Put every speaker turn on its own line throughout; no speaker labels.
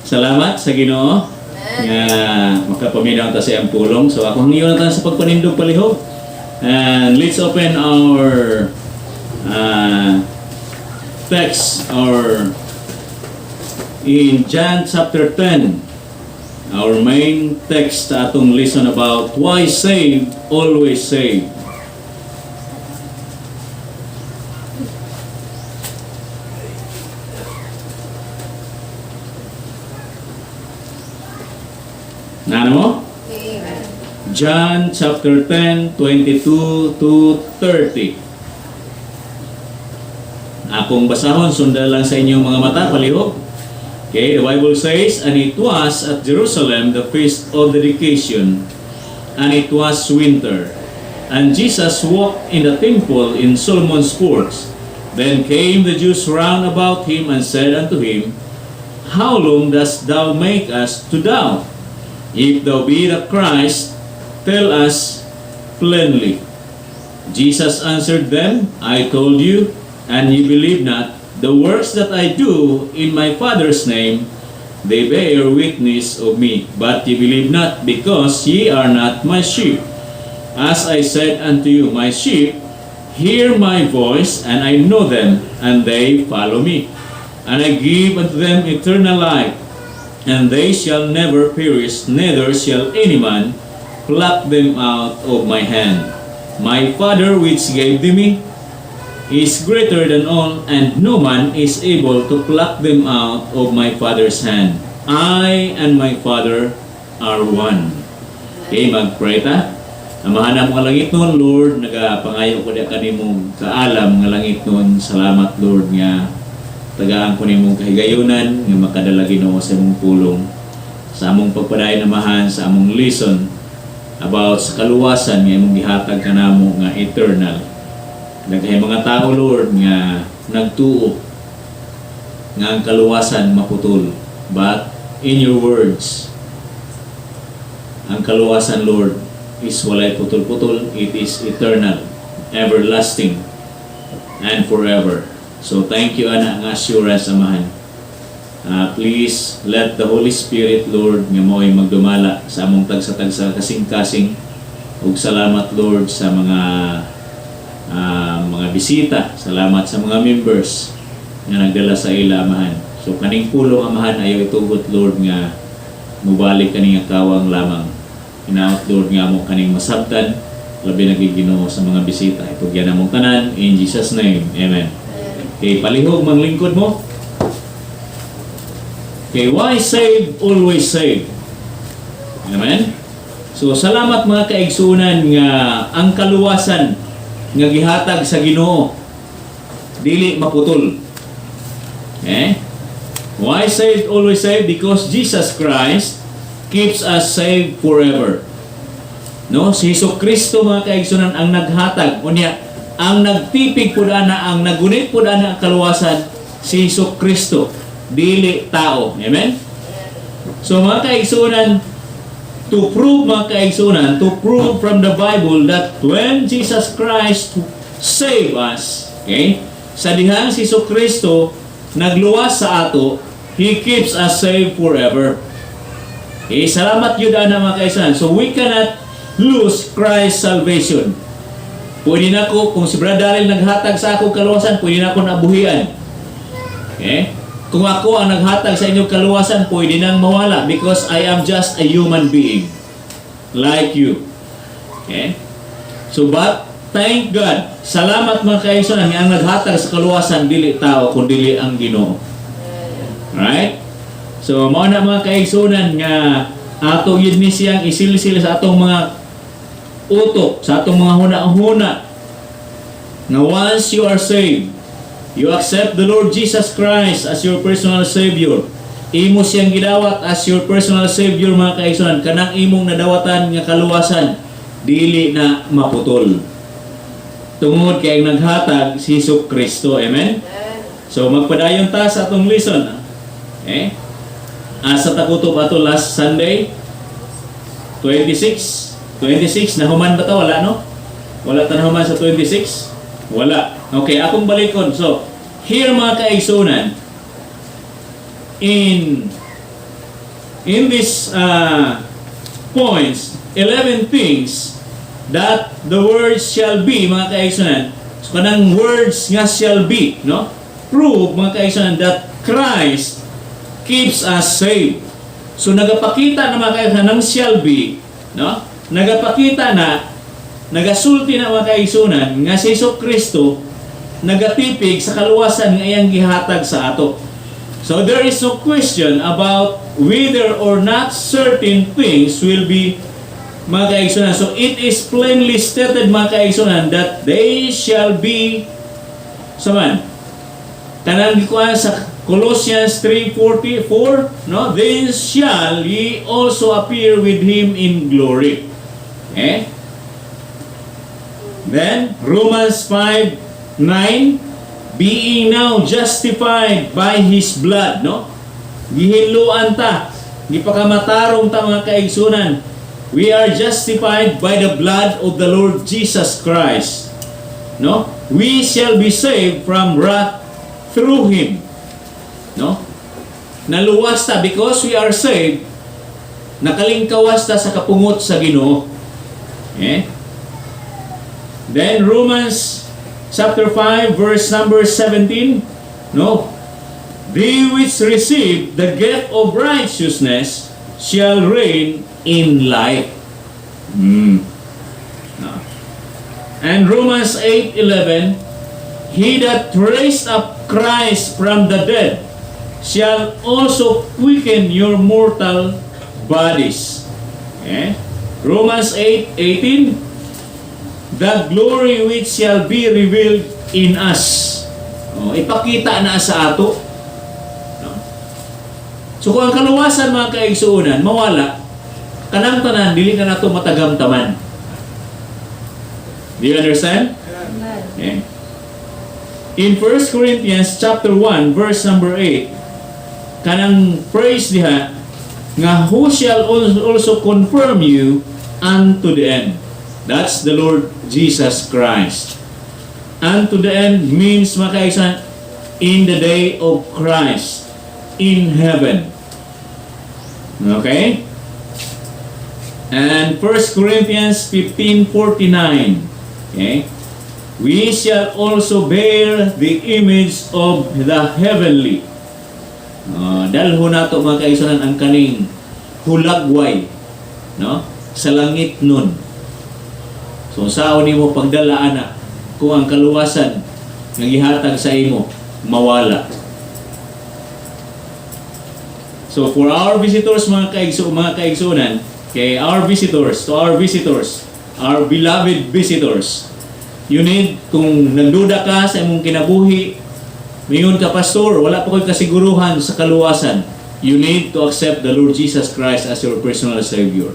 Salamat sa Ginoo nga makapaminaw ta sa iyang pulong. So ako hangyo na ta sa pagpanindog palihog. And let's open our text or in John chapter 10. Our main text atong listen about why saved, always saved. Nano mo? John chapter 10, 22 to 30. Akong basahon, sundan lang sa inyong mga mata, palihog. Okay, the Bible says, and it was at Jerusalem the feast of dedication, and it was winter. And Jesus walked in the temple in Solomon's porch. Then came the Jews round about him and said unto him, How long dost thou make us to doubt? If thou be the Christ, tell us plainly. Jesus answered them, I told you, and ye believe not. The works that I do in my Father's name, they bear witness of me. But ye believe not, because ye are not my sheep. As I said unto you, my sheep hear my voice, and I know them, and they follow me. And I give unto them eternal life, and they shall never perish, neither shall any man pluck them out of my hand. My Father which gave them me is greater than all, and no man is able to pluck them out of my Father's hand. I and my Father are one. Okay, mag-pray ta. Amahan ang mga langit nun, Lord, nagapangayo ko na kanimong kaalam nga langit nun. Salamat, Lord, nga tagaan ko nimong kahigayunan, nga makadala Ginoo sa imong pulong. Sa among pagpadayon amahan, sa among lesson about sa kaluwasan nga imong gihatag kanamo nga eternal. Naghay mga tao, Lord, nga nagtuo nga ang kaluwasan maputol. But in your words, ang kaluwasan, Lord, is walay putol-putol. It is eternal, everlasting, and forever. So thank you, ana, ang assurance, amahan. Please let the Holy Spirit, Lord, nga mo'y magdumala sa among tagsa-tagsa kasing-kasing. Ug salamat, Lord, sa mga bisita. Salamat sa mga members nga nagdala sa ila, amahan. So kaning pulong, amahan, ayaw itugot, Lord, nga mubalik kaning akawang lamang. Hinaot, Lord, nga mo kaning masabtan, labi na Ginoo sa mga bisita. Ito yan among tanan, in Jesus' name, amen. Okay, palihog mang lingkod mo. Okay, why save, always save. Amen. So salamat mga kaigsunan nga ang kaluwasan nga gihatag sa Ginoo dili maputol. Okay? Why saved, always saved? Because Jesus Christ keeps us saved forever. No, si Jesucristo mga kaigsunan ang naghatag, unya ang nagtipig pud ana, ang nagunit pud ana ang kaluwasan, si Jesucristo, dili tao. Amen. So mga kaigsunan, to prove from the Bible that when Jesus Christ save us, okay, sa dihang si Jesucristo nagluwas sa ato, He keeps us saved forever. Okay, salamat yun na mga kaigsunan. So we cannot lose Christ's salvation. Pwede na ko, kung si Brother Daryl naghatag sa akong kaluwasan, pwede na ko nabuhian. Okay? Kung ako ang naghatag sa inyong kaluwasan, pwede nang mawala because I am just a human being like you. Okay? So, but thank God, salamat mga kaigsunan nga ang naghatag sa kaluwasan, dili tao, kundi ang Ginoo. Alright? So, mao na mga kaigsunan nga ato yun ni siyang isil-sil sa atong mga utok, sa atong mga huna-huna. Now, once you are saved, you accept the Lord Jesus Christ as your personal Savior. Imo siyang gidawat as your personal Savior mga kaigsunan. Kanang imong nadawatan nga kaluwasan, dili na maputol. Tungod kay naghatag si Jesucristo. Amen? So magpadayon ta sa atong lesson. Okay? Asa ta kutob ato last Sunday? 26 nahuman ba ta? Wala, no? Wala ta nahuman sa 26? Wala. Okay, akong balikon. So, here mga kaigsunan, in this points, 11 things that the words shall be, mga kaigsunan. So, kanang words nga shall be, no? Prove, mga kaigsunan, that Christ keeps us safe. So, nagapakita na mga kaigsunan ng shall be, no? Nagapakita na, nagasulti na mga kaigsunan, nga si Kristo nagatipig sa kaluwasan nga iyang gihatag sa ato. So, there is no question about whether or not certain things will be, mga kaigsunan. So, it is plainly stated, mga kaigsunan, that they shall be, saman, kanang gikuan sa Colossians 3:44, no? Then shall ye also appear with him in glory. Okay? Then, Romans 5:9, being now justified by his blood, no? Gihinluan ta, gipakamatarong ta mga kaigsunan. We are justified by the blood of the Lord Jesus Christ. No? We shall be saved from wrath through him. No? Naluwas ta because we are saved. Nakalingkawas ta sa kapungot sa Ginoo. Eh? Then Romans chapter 5 verse number 17, no? They which receive the gift of righteousness shall reign in life. No. And Romans 8:11, he that raised up Christ from the dead shall also quicken your mortal bodies. Okay? Romans 8:18, the glory which shall be revealed in us. Ipakita na sa ato. No? So kung ang kaluwasan mga kaigsuunan mawala, kanang tanan dili na nato matagamtaman. Do you understand? Okay. In 1 Corinthians chapter 1 verse number 8, kanang phrase diha nga who shall also confirm you unto the end. That's the Lord Jesus Christ. Unto the end means, mga kaigsunan, in the day of Christ in heaven. Okay? And 1 Corinthians 15:49, okay? We shall also bear the image of the heavenly. Dalho nato mga kaigsunan ang kaning hulagway, no? Sa langit nun. So saon nimo pagdalaan na kung ang kaluwasan nga gihatag sa imo mawala. So for our visitors mga kaigsunan, okay, our visitors, our beloved visitors, you need, kung nagduda ka sa imong kinabuhi, mingon ka, pastor, wala pa ko'y kasiguruhan sa kaluwasan, you need to accept the Lord Jesus Christ as your personal Savior.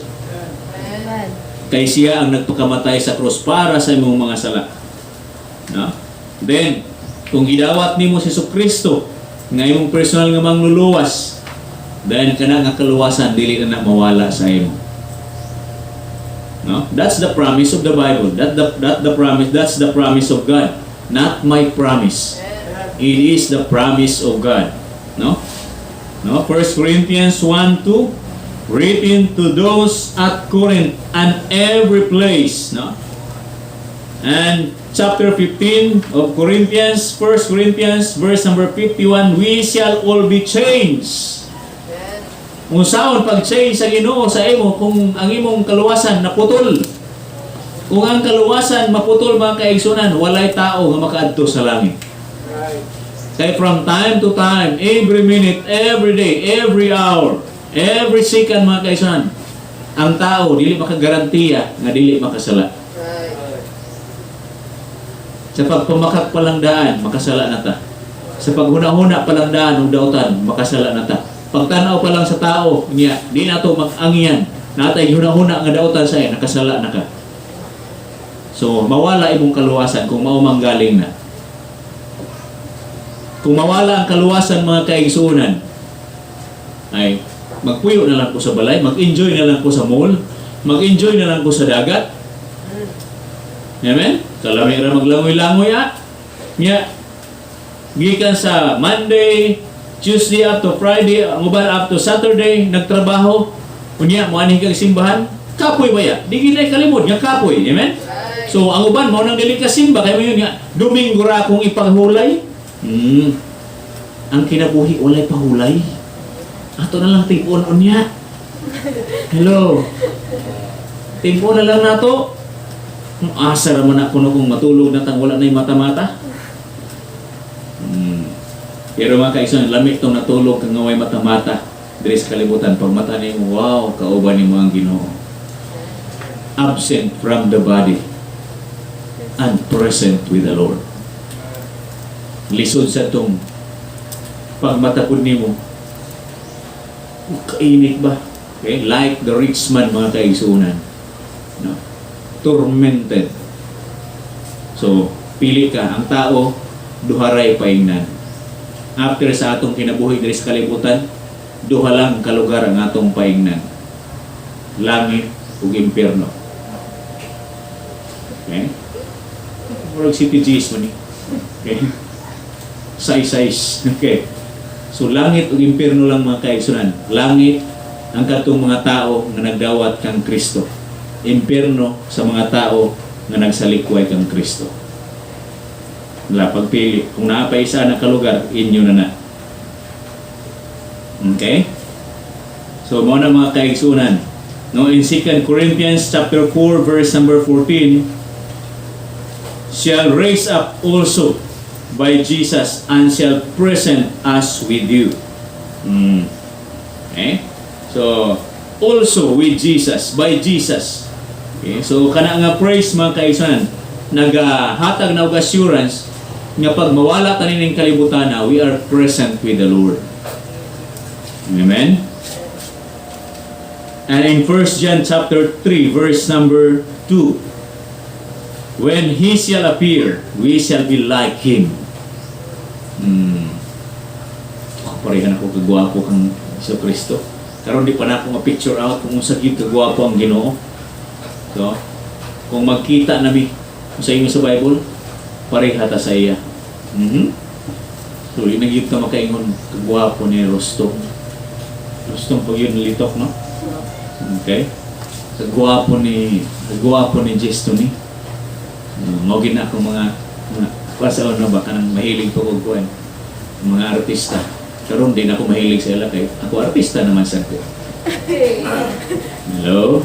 Amen.
Kay siya ang nagpakamatay sa cross para sa imong mga sala. No? Then, kung gidawat nimo si Kristo nga imong personal nga mangluluwas, then kana nga kaluwasan dili na mawala sa imo. No? That's the promise of the Bible. That's the promise of God. Not my promise. It is the promise of God. No? No? 1 Corinthians 1:2, written to those at Corinth and every place. No? And chapter 15 of Corinthians, 1 Corinthians, verse number 51, we shall all be changed. Kung saan pag-change sa Ginoo sa imo kung ang imong kaluwasan naputol. Kung ang kaluwasan maputol mga kaigsunan, walay tao nga makaadto sa langit. Kaya from time to time, every minute, every day, every hour, every second mga kaigsunan, ang tao dili makagarantiya nga dili makasala. Sa pagpamakak palang daan, makasala na ta. Sa paghuna-huna palang daan o dautan, makasala na ta. Pagtanaw pa lang sa tao niya, di na ito mag-angyan. Natay huna-huna nga dautan sa iyo, nakasala na ka. So, mawala imong kaluwasan kung maumanggaling na. Kung mawala ang kaluwasan mga kaigsuunan, ay magpuyo na lang ko sa balay, mag-enjoy na lang ko sa mall, mag-enjoy na lang ko sa dagat. Amen? Kalami ra maglangoy-langoy niya, gikan sa Monday Tuesday up to Friday, ang uban up to Saturday, nagtrabaho, kunya, mo aning kang simbahan, kapoy ba ya? Di gilay kalimod, nga kapoy, amen? So, ang uban, mo nang dili ka simba, kaya mo yun nga, Domingo ra akong ipaghulay. Ang kinabuhi, walay pahulay. Ato na lang tipon-on niya. Hello. Tipon na lang nato. Asa raman ako no kung matulog na tang wala na yung mata-mata. Pero mga kaigsoon, lamig tong natulog kang ngaway mata-mata. Diri sa kalibutan, pag mata niyo, wow, kauban ni mga Ginoo. Absent from the body and present with the Lord. Lisod sa tong pagmatapod nimo. Kainit ba? Okay? Like the rich man, mga kaigsunan. No? Tormented. So, pili ka. Ang tao, duharay paingnan. After sa atong kinabuhi diri sa kalibutan, duha lang kalugar ang atong paingnan. Langit ug impierno. Okay? Murag City G's man ni. Okay? Size. Okay. So langit ug impierno lang mga kaigsunan. Langit ang katong mga tao nga nagdawat kang Kristo. Impierno sa mga tao nga nagsalikway kang Kristo. Wala pagpili. Kung naapay isa na kalugar, inyo na. Okay? So, mo na mga kaigsunan. No, in 2 Corinthians chapter 4, verse number 14, shall raise up also by Jesus and shall present us with you. Okay? So, also with Jesus, by Jesus. Okay? So, kana nga praise mga kaigsunan, naghatag na og assurance nga pag mawala tanin ning kalibutan na, we are present with the Lord. Amen? And in 1 John chapter 3, verse number 2, when He shall appear, we shall be like Him. Parehan ako kagwapo kang Iso Kristo. Karon di pa na ako ma-picture out kung sakit kagwapo ang Ginoo. So, kung magkita nami sa inyo sa Bible, pareha ta sa iya. So, inagip ka makaingon kagwapo ni Rostong. Rostong pag yun litok, no? Okay? Kagwapo ni Jestoni. Mawagin na ako mga pasaon na ba kanang mahilig ko kung kuwan. Mga artista. Karon din ako mahilig sa ila kay ako artista naman sa ko. Hello?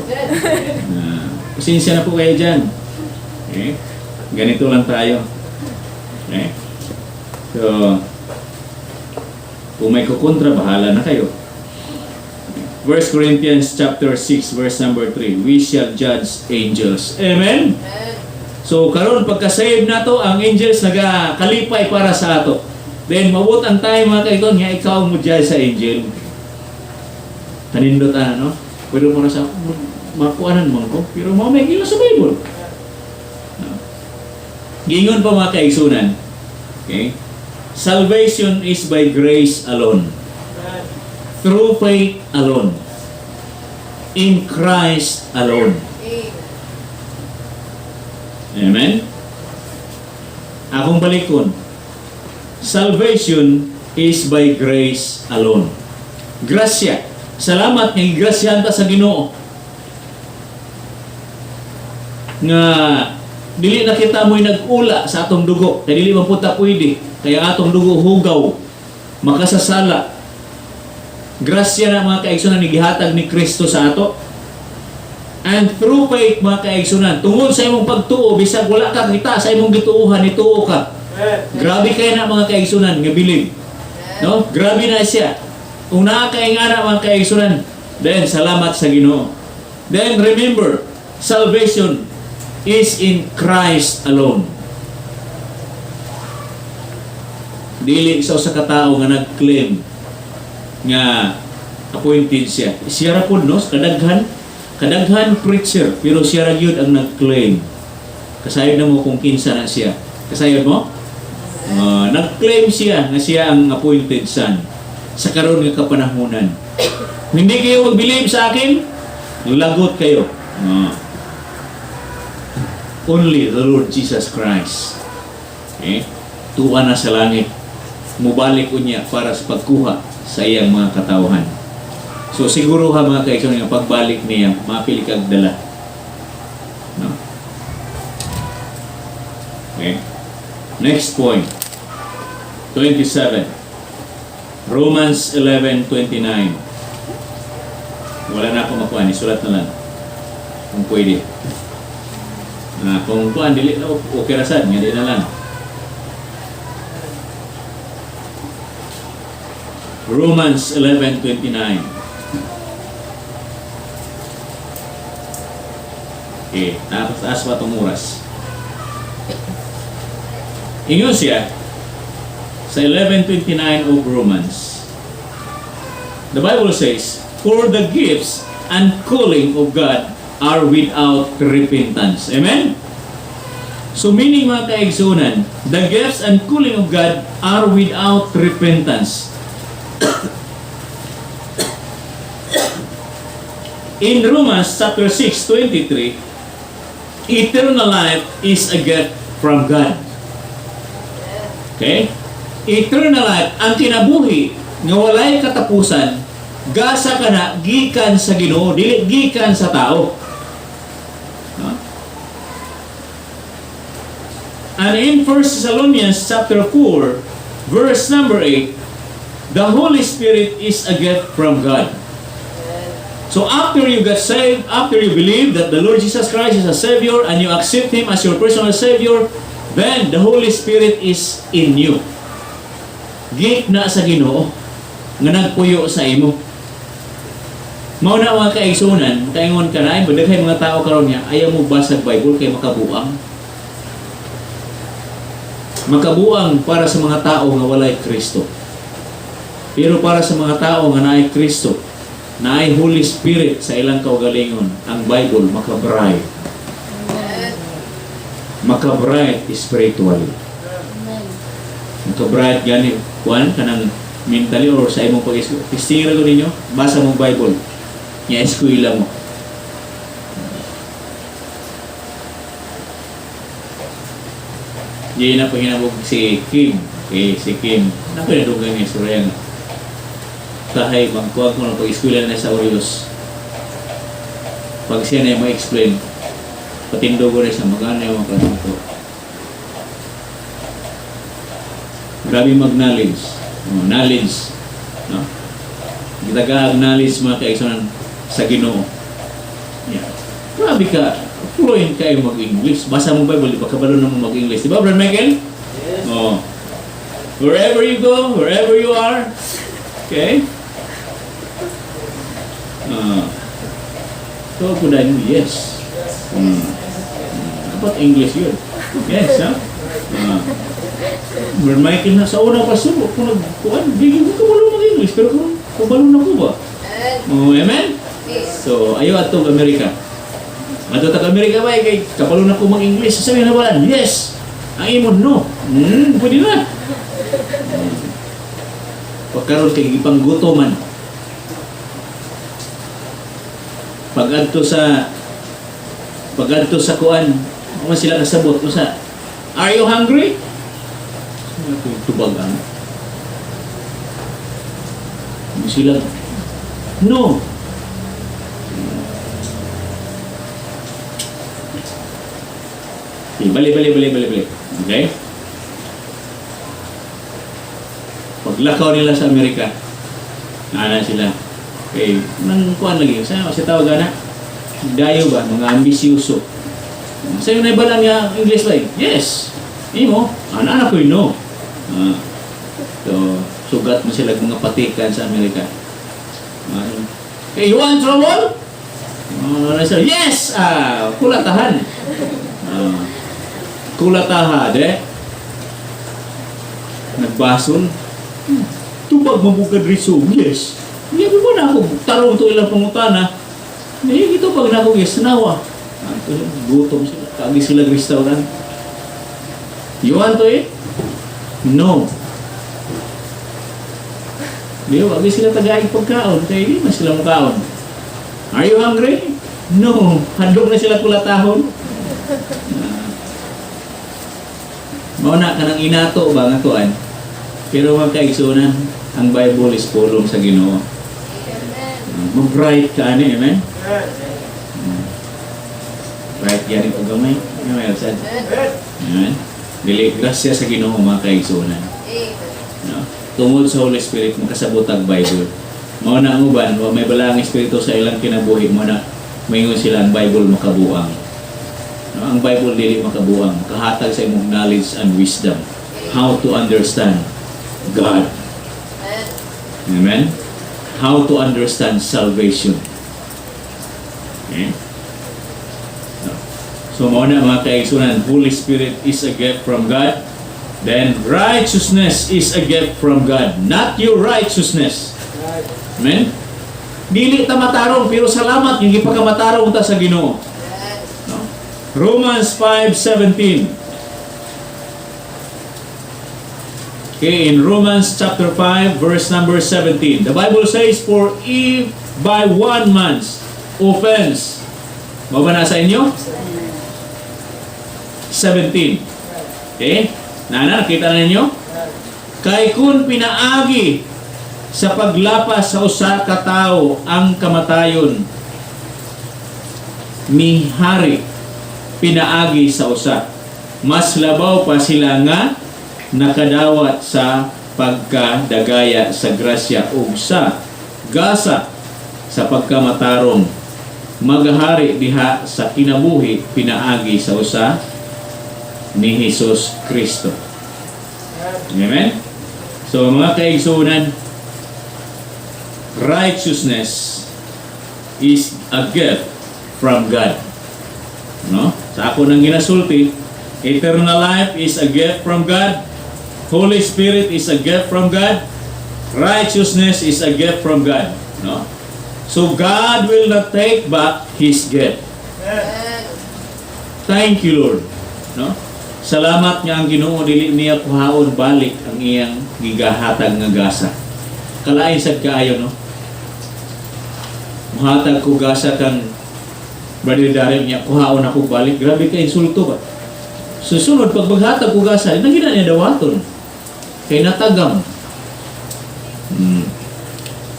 Pasensya na po kayo dyan. Okay? Ganito lang tayo. Okay? So, kung may kukontra, bahala na kayo. 1 Corinthians chapter 6, verse number 3, we shall judge angels. Amen? So, karon pagka-save na to, ang angels nagakalipay para sa ato. Then, mabut ang tayo mga kaiton, nga ikaw mo judge sa angel. Tanindot no? Pwede mo na sa makuanan mo ko, pero may gila sa Bible. No? Gingon pa mga kaigsunan. Okay? Salvation is by grace alone. Through faith alone. In Christ alone. Amen? Akong balikon. Salvation is by grace alone. Grasya. Salamat nga igrasyahan ta sa Ginoo. Nga dili na kita mo'y nag-ula sa atong dugo. Kaya dili man punta pwede. Kaya atong dugo hugaw. Makasasala. Grasya na mga kaigsunan ni gihatag ni Kristo sa ato. And through faith mga kaigsunan, tungod sa imong pagtuo, bisag wala ka kita sa imong gituuhan, ituo ka. Grabe kayo na mga kaigsunan nga bilib. No? Grabe na siya. Kung nakakaingana mga kaigsunan, then salamat sa Ginoo. Then remember, salvation is in Christ alone. Dili sa usa ka tawo nga nag-claim nga appointed siya. Siya ra pud no, kadaghan preacher, pero siya ra gyud ang nag-claim. Kasayod na mo kung kinsa na siya. Kasayod mo? Nag-claim siya na siya ang appointed son sa karon nga kapanahunan. Hindi kayo mag-believe sa akin? Lagot kayo. Only the Lord Jesus Christ. Okay? Tuwa na sa langit. mubalik unya para sa pagkuha sa iyang mga katawhan. So siguro ha mga kaigsoon nga pagbalik niya mapili kag dala. No? Okay. Next point. 27. Romans 11:29. Wala na ako makuha, isulat na lang. Kung pwede. Kung kuhaan, dili na okay ra sad, nga di na lang. Romans 11:29. Okay, tapos taas pa itong oras. Ingon siya sa 11:29 of Romans. The Bible says, "For the gifts and calling of God are without repentance." Amen? So meaning mga kaigsunan, the gifts and calling of God are without repentance. In Romans chapter 6:23, eternal life is a gift from God. Okay? Eternal life, ang kinabuhi nga walay katapusan, gasa ka na gikan sa Ginoo, dili gikan sa tao. No? And in 1 Thessalonians chapter 4, verse number 8, the Holy Spirit is a gift from God. So after you get saved, after you believe that the Lord Jesus Christ is a Savior and you accept Him as your personal Savior, then the Holy Spirit is in you. Gift na sa Ginoo nga nagpuyo sa imo. Mao na mga kaigsunan, kaingon ka na ay badaghay mga tao karon niya ayaw mo basag Bible kay makabuang. Makabuang para sa mga tao nga walay Kristo. Pero para sa mga tao nga naay Kristo, naay Holy Spirit sa ilang kaugalingon, ang Bible makabright. Makabright spiritually. Makabright gani kuan kanang mentally or sa imong pag-testing ko ninyo, basa mo Bible. Nya eskwela mo. Di na pahinabog si Kim. Okay, si Kim. Napinadugan niya surya nga. Kahay magkuha ko ng pag-eskwela na sa Orios. Pag siya na yung ma-explain, patindo ko rin sa magana yung mga kanito. Grabe mag-knowledge. Knowledge. No? Gitaga-knowledge mga kaigsunan sa Ginoo. Yeah. Grabe ka. Fluent kayo mag-English. Basa mo Bible, di ba? Kabalo na mo mag-English. Di ba, Brad Michael? Yes. Oh. Wherever you go, wherever you are. Okay? So, could I do? Yes. Dapat English yun. Yes, ha? Brad Michael na sa una pa subok. Kung nagkuhan, bigyan mo kabalo mag-English. Pero kung kabalo na ko ba? Oh, amen? So, ayaw atong Amerika. Ato Amerika ba kay kapalo na ko mag-English, sasabihin na ba? Yes. Ang imon no. Pwede na. Pagkaroon kay ipanggutoman. Pag-adto sa kuan, kung sila kasabot ko sa, are you hungry? Tubag ang. Sila, no. Balik. Okay? Paglakaw nila sa Amerika, na sila. Okay, nang kuhan lagi. Sa tawag na, dayo ba? Mga ambisyoso. Sa'yo na iba lang yung English ba? Yes. Imo, anak ko yun, no. So, sugat mo sila mga patikan sa Amerika. Okay, you want trouble? Yes! Kulatahan. Kulataha, de. Nagbasol. Tubag mabukad riso. Yes. Hindi ko na ako. Tarong to ilang pangutana. Hindi, ito pag na ako, yes, nawa. Gutom sila. Kagi sila restaurant. You want to eat? No. Di ba? Kagi sila tagaig pagkaon. Kaya hindi mas sila makaon. Are you hungry? No. Handog na sila kulatahon. Mauna ka ng inato ba nga tuan? Pero mga kaigsunan, ang Bible is pulong sa Ginoo. Mag-bright ka ani, amen? Bright yan ito gamay. Amen. Amen. Dili, grasya sa Ginoo mga kaigsunan. No? Tungod sa Holy Spirit, makasabot ang Bible. Mao na ang uban, wa may balang espiritu sa ilang kinabuhi mo na mayngon sila ang Bible makabuang. No? Ang Bible dili makabuang. Kahatag sa imong knowledge and wisdom. How to understand God. Amen? How to understand salvation. Okay? So, mao na mga kaigsunan, Holy Spirit is a gift from God. Then, righteousness is a gift from God. Not your righteousness. Amen? Dili ta matarong, pero salamat yung ipagkamatarong ta sa Ginoo. No? Romans 5:17. Okay, in Romans chapter 5, verse number 17, the Bible says, "For if by one man's offense," mababa na sa inyo? 17. Okay? Nakita na ninyo? "Kay kun pinaagi sa paglapas sa usa ka tawo ang kamatayon, mihari pinaagi sa usa, mas labaw pa sila nga nakadawat sa pagkadagaya sa grasya ug sa gasa sa pagkamatarong maghari diha sa kinabuhi pinaagi sa usa ni Hesus Kristo." Amen? So mga kaigsunan, righteousness is a gift from God. No? Sa ako nang ginasulti, eternal life is a gift from God. Holy Spirit is a gift from God. Righteousness is a gift from God. No? So God will not take back His gift. Thank you, Lord. No? Salamat nga ang Ginoo dili niya kuhaon balik ang iyang gigahatag nga gasa. Kalain sad kaayo, no? Muhatag ko gasa kang Brother Darren niya, kuhaon ako balik. Grabe ka, insulto ba? Susunod, pag maghatag ko gasa, nagina niya dawaton. Kay natagam.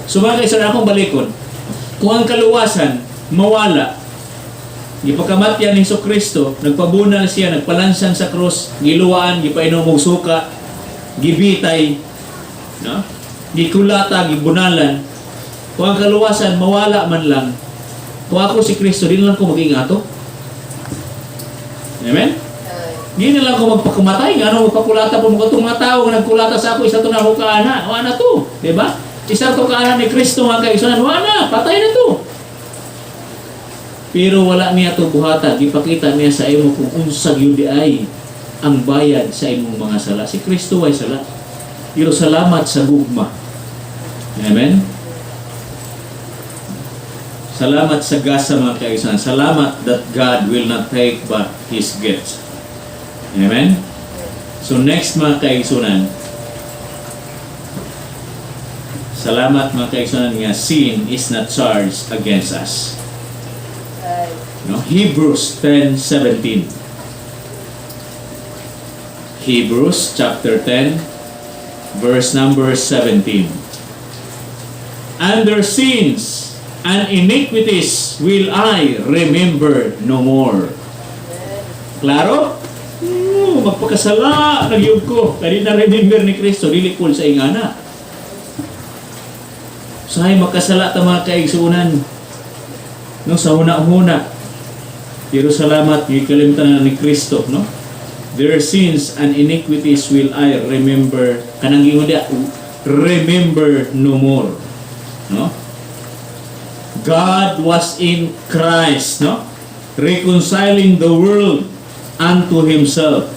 So mga kaisan akong balikon, kung ang kaluwasan mawala, gipakamatyan ni Kristo, nagpabunal siya, nagpalansan sa krus, giluwaan, gipainom og suka, gibitay, no? Gikulata, gibunalan. Kung ang kaluwasan mawala man lang, kung ako si Kristo, di na lang ko mag-ingato. Amen? Di na lang ko magpakamatay. Ano, magpakulata po mga itong mga tao nga nagkulata sa ako, isa ito na ako kaana. O ana to, diba? Isa ito kaana ni Kristo mga kaisunan. O ana, patay na to. Pero wala niya ito buhata. Ipakita niya sa imo kung unsag yun di ay ang bayad sa imong mga sala. Si Kristo ay sala. Pero salamat sa gugma. Amen? Salamat sa gasa mga kaisunan. Salamat that God will not take back His gifts. Amen? So next mga kaisunan, salamat mga kaisunan nga sin is not charged against us. No? Hebrews 10:17. Hebrews chapter 10 verse number 17. "And their sins and iniquities will I remember no more." Klaro? Magpakasala, nagyog ko. Kaya na-remember ni Kristo, lilikol sa ingana. Sahay makasala ta mga kaigsuunan. No, sa huna-huna. Pero salamat, yung kalimtan na ni Kristo, no? "Their sins and iniquities will I remember." Kanang ingoda, remember no more. No? God was in Christ, no? Reconciling the world unto Himself,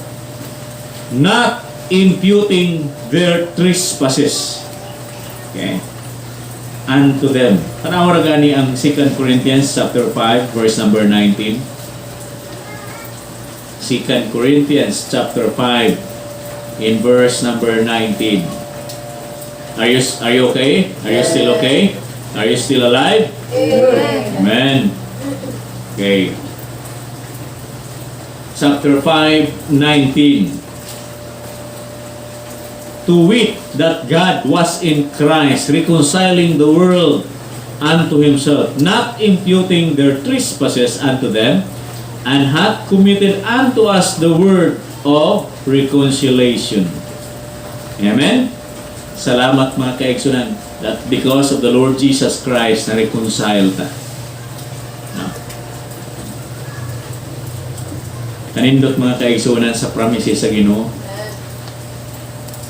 not imputing their trespasses, okay, unto them. Tanaw ra gani ang 2 Corinthians chapter 5 verse number 19. 2 Corinthians chapter 5 in verse number 19. Are you okay? Are you still okay? Are you still alive? Amen. Okay. Chapter 5, 19. To wit, that God was in Christ, reconciling the world unto himself, not imputing their trespasses unto them, and hath committed unto us the word of reconciliation. Amen? Salamat mga kaigsunan, that because of the Lord Jesus Christ, na-reconcile ta. No? Kanindot mga kaigsunan sa promises sa Ginoo.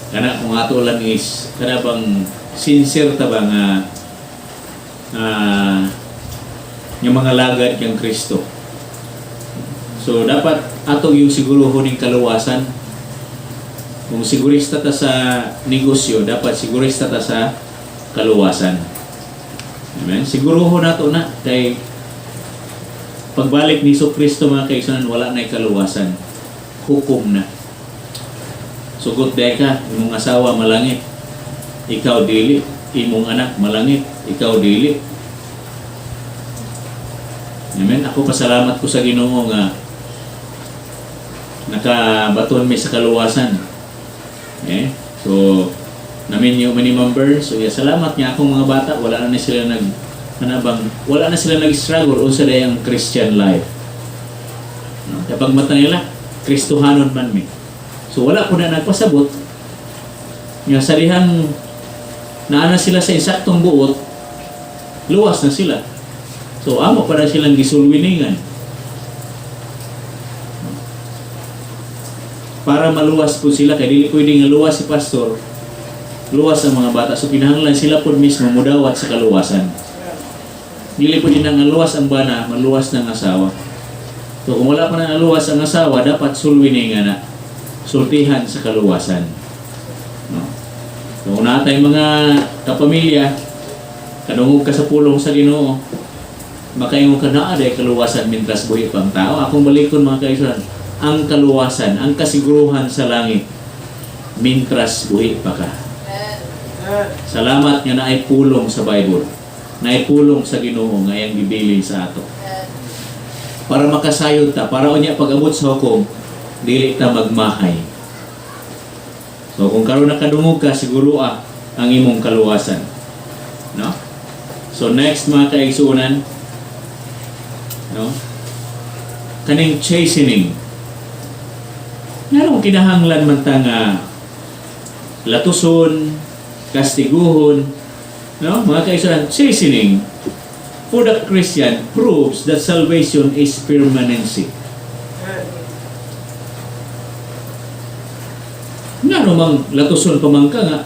Kana kung ato lang is, kana bang sincere ta ba nga yung mga lagad kang Kristo. So dapat ato yung siguruhon ng kaluwasan. Kung sigurista ta sa negosyo, dapat sigurista ta sa kaluwasan. Amen. Siguruhon nato na kay pagbalik ni Kristo mga kaigsunan, wala na kaluwasan. Hukom na. Sugot deka, imong asawa malangit, ikaw dili. Imong anak malangit, ikaw dili. Amen. Ako pasalamat ko sa Ginoo nga nakabaton mi sa kaluwasan. Okay? So namin yung many members. So salamat niya akong mga bata, wala na sila wala na sila nag-struggle o sa dayang Christian life. No? Kapag mata nila, Kristohanon man mi. So wala ko na nagpasabot nga salihan naana sila sa insaktong buot, luwas na sila. So amo para silang gisulwiningan. Para maluwas po sila, kaya dili pwedeng luwas si pastor, luwas ang mga bata. So kinahanglan sila po mismo mudawat sa kaluwasan. Dili pwede nang luwas ang bana, maluwas ng asawa. So kung wala pa nang luwas ang asawa, dapat sulwiningan na. Sultihan sa kaluwasan. No? So, una tayong mga kapamilya, kadungog ka sa pulong sa Ginoo, makaingon ka na aday kaluwasan mintras buhi pang tao. Akong balikon mga kaigsunan, ang kaluwasan, ang kasiguruhan sa langit, mintras buhi pa ka. Salamat nga naay pulong sa Bible, naay pulong sa Ginoo nga iyang gibilin sa ato. Para makasayod ta, para unya pag-abot sa hukom, dili ta magmahay. So kung karon nakadungog ka, siguro ang imong kaluwasan. No? So next mga kaigsunan, no? Kaning chastening. Nga kinahanglan man ta nga latuson, kastiguhon, no? Mga kaigsunan, chastening for the Christian proves that salvation is permanency. Nga namang latuson pamangka nga.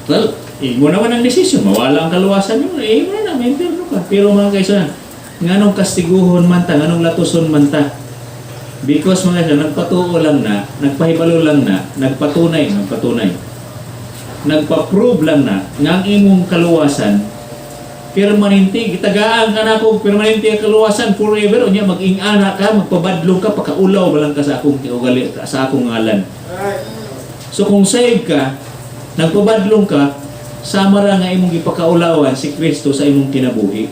Well, mo naman ang desisyon, mawala ang kaluwasan nyo, mo na, may impirno ka. Pero mga kaigsunan, nga nung kastiguhon man ta, nga nung latuson man ta, because mga kaigsunan, nagpatuo lang na, nagpahibalo lang na, nagpatunay, nagpa-prove lang na, nga ang imong kaluwasan, permanente, gitagaan ka na kung permanente ang kaluwasan forever, o niya mag-ingana ka, magpabadlong ka, pakaulaw ba lang ka sa akong tiugali, sa akong ngalan. So kung saved ka, nagpabadlong ka, sama ra nga imong ipakaulawan si Kristo sa imong kinabuhi.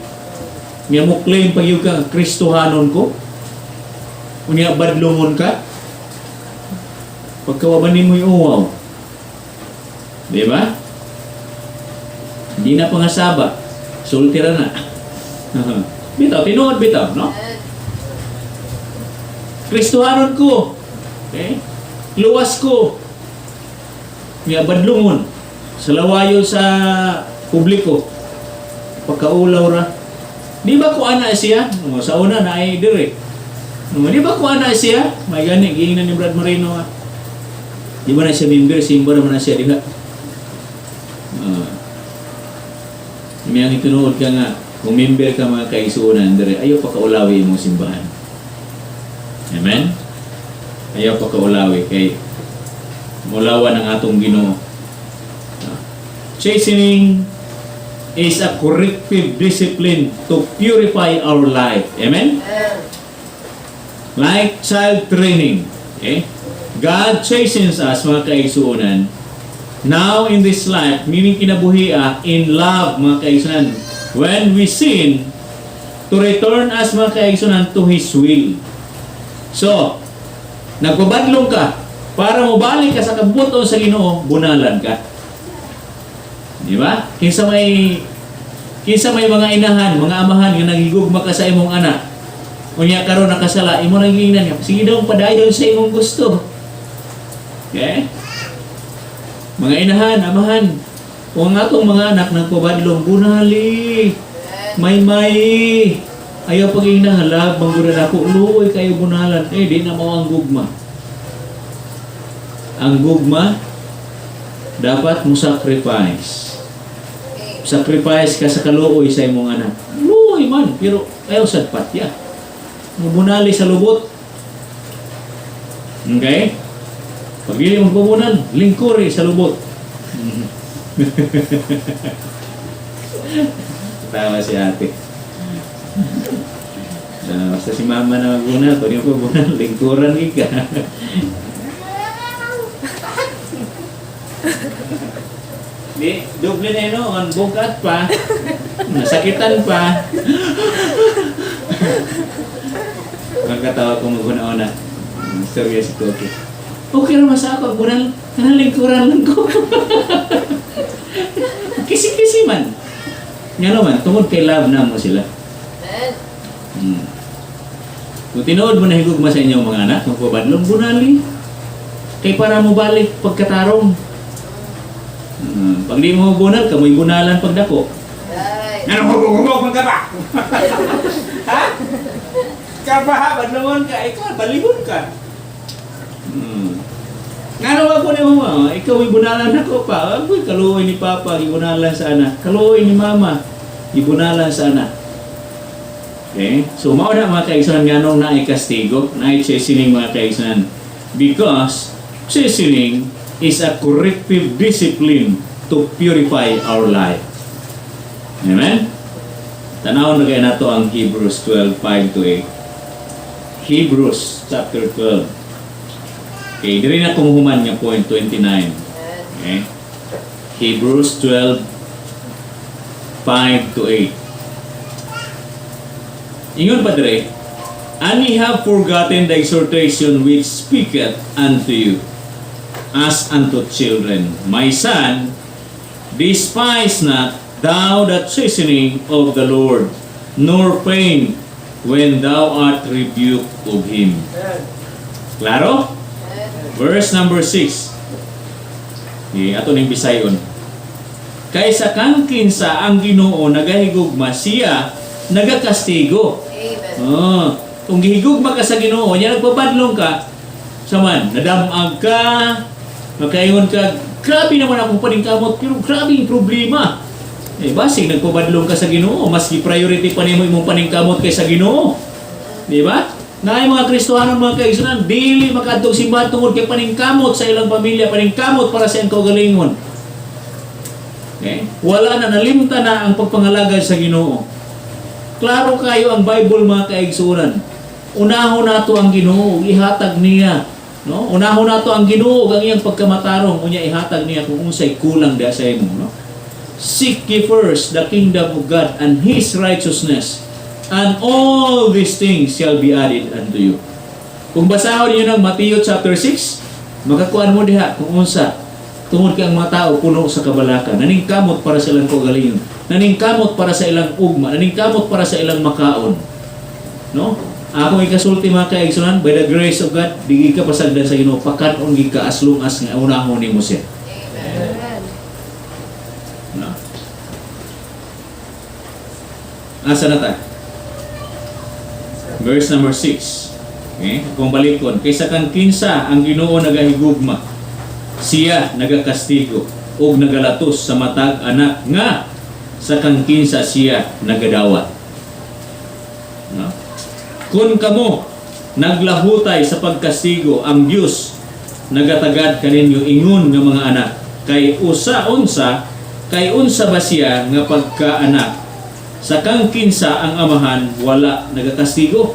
Nga mo claim pag yung ka, Kristohanon ko, unya badlongon ka, pagkawabanin mo yung uwaw. Diba? Hindi na pangasaba. Sultira na. Bitaw, tinuod bitaw, no? Kristohanon ko. Okay? Luwas ko. Nga badlungon. Sa lawayo sa publiko. Pagkaulaw ra. Di ba ko ana siya? Sa una na ay dire. Di ba ko ana siya? May gani, giingnan ni Brad Marino. Di ba na siya member? Simba naman na siya. Di ba? May ang itinuod ka nga, kung member ka mga kaigsunan, dire, ayaw pakaulawi mong simbahan. Amen? Ayaw pakaulawi kay mulawan ang atong Ginoo. Chastening is a corrective discipline to purify our life. Amen? Like child training. Okay? God chastens us mga kaigsunan now in this life, meaning kinabuhia, in love, mga kaigsunan, when we sin, to return us, mga kaigsunan, to His will. So, nagpabadlong ka, Para mo balik ka sa kabuton sa Ginoo, bunalan ka. Di ba? Kinsa may mga inahan, mga amahan nga naghigugma ka sa imong anak. Unya karon nakasala, imo lang giingnan niya. Sige daw padayon sa imong gusto. Okay? Mga inahan, amahan, o ang atong mga anak nagpabadlong, bunali, may, ayaw pag-ina, halag, manggunan ako, luoy kayo bunalan, di na mo ang gugma. Ang gugma, dapat mo sacrifice. Sacrifice ka sa kaluoy sa imong anak. Luoy man, pero ayaw sad patya. Mubunali sa lubot. Okay? Pag hindi mo bumunan, lingkuri sa lubot. Tawa si ate. Basta si mama na magbunal, pag hindi mo bumunan, lingkuran ka. Di, doble na yun, ang bugat pa, nasakitan pa. Magkatawa kong maguna-una. Storya si Koki. Okay naman sa ako, bunal, lingkuran lang ko. Kisi-kisi man. Nga naman, tungod kay love na mo sila. Kung tinood mo na higugma sa inyong mga anak, magpabadlong, bunali. Kay para mo balik pagkatarong. Pag di mo bunal, kamoy bunalan pagdako. Ano mo gugumog ka ba? Ha? Kabaha, badlungon ka, ikaw, baligon ka. Nga ako ni mama, ikaw ay bunalan ako pa. Agoy, kaluoy ni papa, ibunalan sa anak. Kaluoy ni mama, ibunalan sa anak. Okay? So, mauna mga kaigsunan nga nung naikastigo, naikasining mga kaigsunan. Because, chastening is a corrective discipline to purify our life. Amen? Tanawon na kayo na to ang Hebrews 12:5-8. Hebrews chapter 12. Okay, diri na kumuhuman nga point 29. Okay? Hebrews 12:5-8. Ingon pa dire, and ye have forgotten the exhortation which speaketh unto you, as unto children. My son, despise not thou the chastening of the Lord, nor pain when thou art rebuked of Him. Klaro? Verse number 6. Ato ning Bisayon. Kaysa kang kinsa ang Ginoo nagahigugma, siya nagakastigo. Amen. Kung gihigugma ka sa Ginoo, niya nagpabadlong ka, saman, nadamag ka, makaingon ka, grabe naman akong paningkamot, pero grabe yung problema. Basig, nagpabadlong ka sa Ginoo, mas priority pa nimo imong paningkamot kaysa Ginoo. Di ba? Na ay mga Kristohanon, mga kaigsunan, dili makadtong simbahan tungod kay paningkamot sa ilang pamilya, paningkamot para sa iyang kaugalingon. Okay? Wala na, nalimta na ang pagpangalagad sa Ginoo. Klaro kayo ang Bible, mga kaigsunan. Unahon nato ang Ginoo, ihatag niya. No? Unahon nato ang Ginoo, ang iyang pagkamatarong, unya ihatag niya kung unsay kulang da sa imo. No? Seek ye first the kingdom of God and His righteousness, and all these things shall be added unto you. Kung basahon niyo ng Matthew chapter 6, makakuan mo diha kung unsa tungod kay ang mga tao puno sa kabalaka, naningkamot para sa ilang kaugalingon, naningkamot para sa ilang ugma, naningkamot para sa ilang makaon. No? Ako ikasulti mga kaigsunan, by the grace of God, di ka pasagdan sa Ginoo, pakanon gi ka as long as nga unahon nimo siya. Amen. No? Asa na ta? Verse number 6. Okay? Kung balikon, kaysa kang kinsa ang Ginoo nagahigugma, siya nagakastigo o nagalatos sa matag anak nga sa kang kinsa siya nagadawat. No? Kung kamo naglahutay sa pagkastigo, ang Dios nagatagad kaninyo ingon nga mga anak, kay unsa ba siya nga pagkaanak, sa kang kinsa ang amahan wala nagakastigo.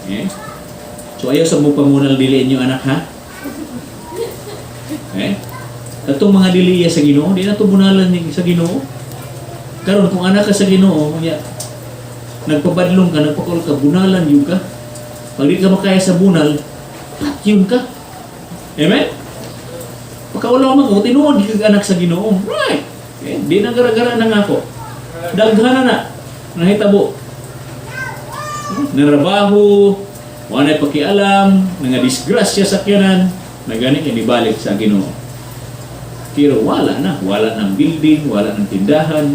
Okay? So ayaw sa mo pamunal dili inyo anak, ha? Okay? Atong mga diliya sa Ginoo, di na to bunalan sa Ginoo. Karon kung anak ka sa Ginoo, nagpabadlong ka, nagpakul ka, bunalan yun ka. Pag di ka makaya sa bunal, yun ka. Amen? Pagkaulaw mo, tinuod kag anak sa Ginoo. Right. Okay? Di na gara-gara na nga ako. Daghana na. Nahitabo. Narabaho, wala pakialam, nga disgrasya sa kyanan, na gani ibalik sa Ginoo. Pero wala ng building, wala ng tindahan.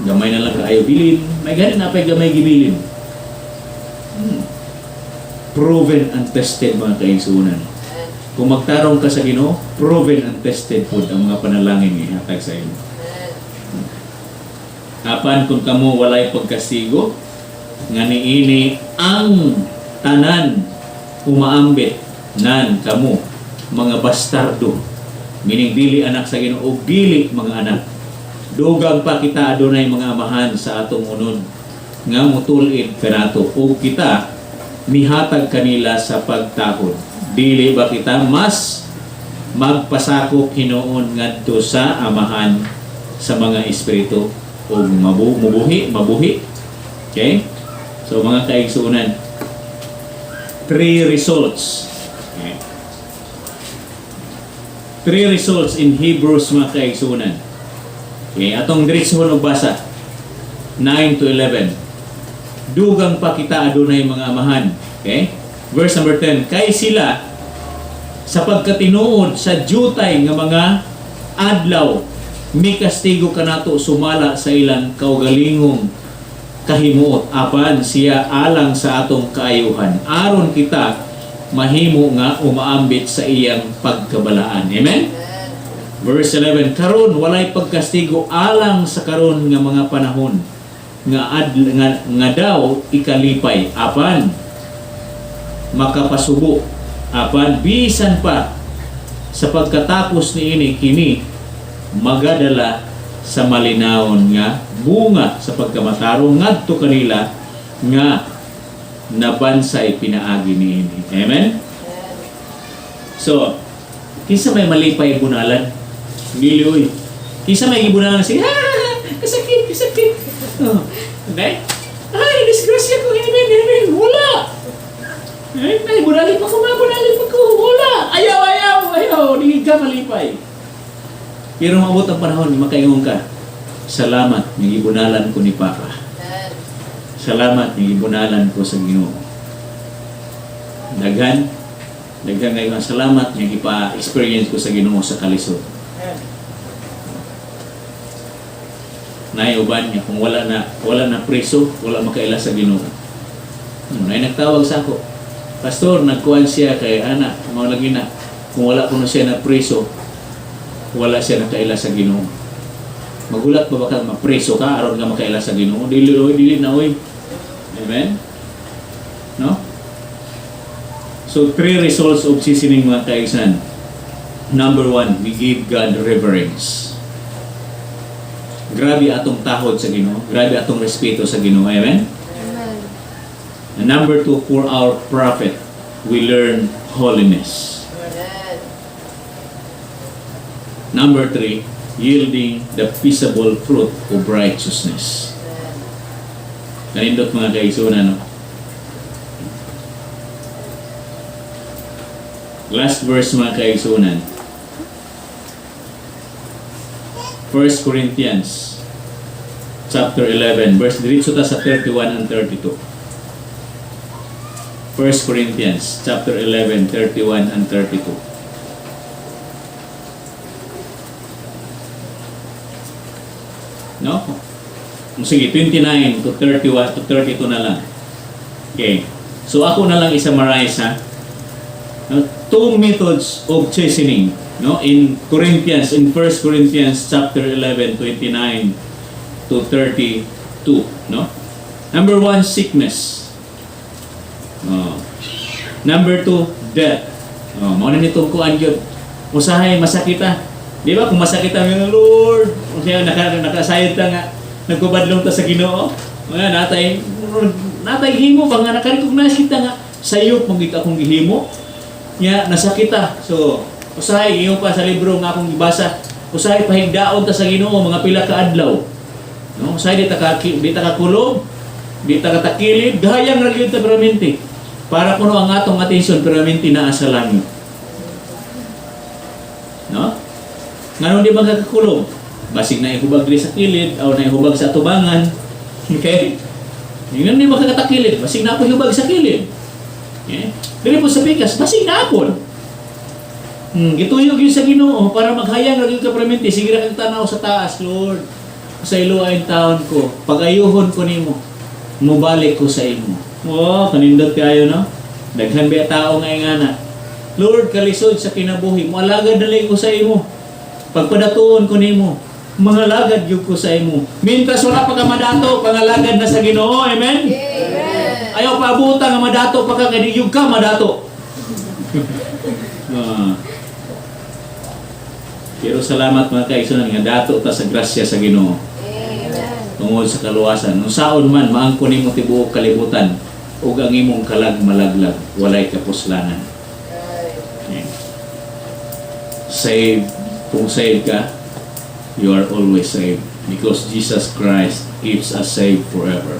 Gamay na lang kaayo bilin, may gani na pa'y gamay gibilin. Proven and tested mga kaigsunan. Kung magtarong ka sa Ginoo, proven and tested po ang mga panalangin ni hatag sa inyo. Apan kung kamo walay pagkastigo, nga niini ang tanan umaambit nan kamo mga bastardo, meaning dili anak sa Ginoo, dili mga anak. Dugang pa kita adunay mga amahan sa atong unod nga mutulid kanato o kita mihatag kanila sa pagtakod. Dili ba kita mas magpasakop hinuon ngadto sa amahan sa mga espiritu o mabuhi. Okay? So mga kaigsunan, 3 results. Okay. 3 results in Hebrews mga kaigsunan. Okay, atong diretso og basa 9 to 11. Dugang pa kita adunay mga amahan. Okay? Verse number 10, kay sila sa pagkatinuod sa jutay nga mga adlaw mi kastigo kanato sumala sa ilang kaugalingong kahimuot apan siya alang sa atong kaayuhan aron kita mahimo nga umaambit sa iyang pagkabalaan. Amen? Verse 11, karon walay pagkastigo alang sa karon nga mga panahon nga daw ikalipay apan makapasubo apan bisan pa sa pagkatapos niini kini magadala sa malinawon nga bunga sa pagkamatarong ngadto kanila nga nabansay pinaagi niini. Amen? So, kinsa may malipay bunalan? Dili oy. Kinsa may gibunalan siya? Kasakit. Oh, okay? Ay, disgrasya ko ini. Wala. Ay, bunali pa ko. Wala. Ayaw. Di ka malipay. Pero maabot ang panahon, makaingon ka. Salamat, nagibunalan ko ni Papa. Salamat, nagibunalan ko sa Ginoo. Daghan ngayon, salamat, nagipa-experience ko sa Ginoo sa kalisod. Naiuban niya, kung wala na preso, wala makaila sa Ginoo. Nay nagtawag sa ako, Pastor, nagkuhan siya kay anak, mga lagi na, kung wala ko na siya na preso, wala siya nakaila sa Ginoo. Magulat ba baka mapreso ka aron nga makaila sa Ginoo? Dili na oy. Amen? No? So 3 results of seasoning mga kaigsan. Number 1, we give God reverence. Grabe atong tahod sa Ginoo, grabe atong respeto sa Ginoo. Amen?
Amen.
And number 2, for our prophet, we learn holiness. Number 3, yielding the peaceable fruit of righteousness. Kanindot mga kaigsunan, no? Last verse mga kaigsunan. 1 Corinthians chapter 11, verse diretso ta sa 31 and 32. 1 Corinthians chapter 11, 31 and 32. No? Sige, 29 to 31 to 32 na lang. Okay. So ako na lang i-summarize ha. 2 methods of chastening, no? In 1 Corinthians chapter 11, 29 to 32, no? Number 1, sickness. Number 2, death. Mao na nitong kuan gyud. Usahay masakita. Di ba kung masakita ng Lord, o siya nakasayad ta nga nagkubadlong ta sa Ginoo. Wala natay himo ba nga nakarecognize kita nga sayop mong akong gihimo. Nya nasakita. So usahay iyo pa sa libro nga akong gibasa. Usahay pahigdaon ta sa Ginoo mga pila ka adlaw. No, usahay di ta ka kulob, di ta ka takilid, gayang ra gyud ta permanente. Para kuno ang atong atensyon permanente naa sa langit. No? Ngayon di ba kakakulong? Basig na ihubag diri sa kilid o na ihubag sa tubangan. Okay? Ngayon di ba kakatakilid? Basig na ako ihubag sa kilid. Okay? Dili po sa bigas, basig na ako. Gituyog yun sa Ginoo para maghayang lagi ka permanente. Sige ra kang tanaw sa taas, Lord. Sa iluain taon ko, pag-ayuhon ko nimo, mubalik ko sa imo. Oh, kanindot kayo, no? Daghan ba tao nga ingana. Lord, kalisod sa kinabuhi, moalagad dali ko sa imo. Pagpadatuon ko nimo, mga lagad gyud ko sa imo. Mintras wala pa ka madato, pangalagad na sa Ginoo. Amen?
Amen.
Ayaw paabutan nga madato pa ka kay gyud ka madato. Pero salamat mga kaigsunan nga dato ta sa grasya sa Ginoo.
Amen.
Tungod sa kaluwasan. Nung saon man maangkon nimo tibuok kalibutan ug ang imong kalag malaglag, walay kapuslanan. Okay. Saved, kung saved ka, you are always saved because Jesus Christ keeps us saved forever.